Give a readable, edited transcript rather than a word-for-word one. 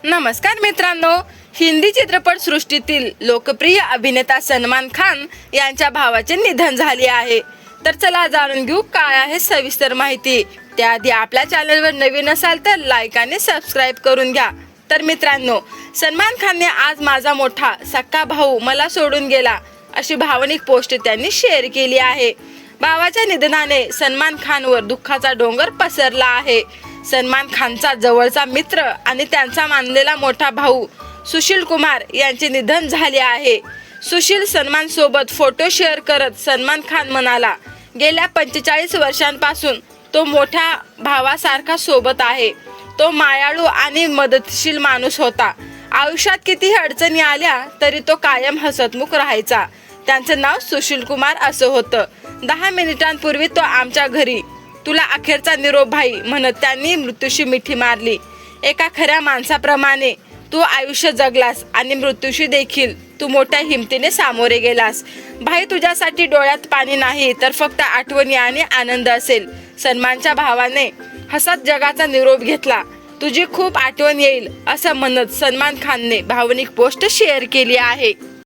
नमस्कार मित्रांनो, हिंदी चित्रपट सृष्टीतील लोकप्रिय अभिनेता सलमान खान यांच्या भावाचे निधन झाले आहे. तर चला जाणून घेऊ काय आहे सविस्तर माहिती. त्याआधी आपल्या चॅनलवर नवीन असाल तर लाईक आणि सबस्क्राईब करून घ्या. तर मित्रांनो, सलमान खानने आज माझा मोठा सक्का भाऊ मला सोडून गेला अशी भावनिक पोस्ट त्यांनी शेअर केली आहे. भावाच्या निधनाने सलमान खानवर दुःखाचा डोंगर पसरला आहे. सलमान खानचा जवळचा मित्र आणि त्यांचा मानलेला मोठा भाऊ सुशील कुमार यांचे निधन झाले आहे. सुशील सलमान सोबत फोटो शेअर करत सलमान खान म्हणाला, गेल्या 45 वर्षांपासून तो मोठ्या भावासारखा सोबत आहे. तो मायाळू आणि मदतशील माणूस होता. आयुष्यात कितीही अडचणी आल्या तरी तो कायम हसतमुख राहायचा. त्यांचं नाव सुशील कुमार असं होतं. 10 मिनिटांपूर्वी तो आमच्या घरी तुला अखेरचा निरोप भाई म्हणत त्यांनी मृत्यूशी मिठी मारली. एका खऱ्या माणसाप्रमाणे तू आयुष्य जगलास आणि मृत्यूशी देखील तू मोठ्या हिमतीने सामोरे गेलास. भाई, तुझ्यासाठी डोळ्यात पाणी नाही तर फक्त आठवणी आणि आनंद असेल. सलमानच्या भावाने हसत जगाचा निरोप घेतला. तुझी खूप आठवण येईल असं म्हणत सलमान खानने भावनिक पोस्ट शेअर केली आहे.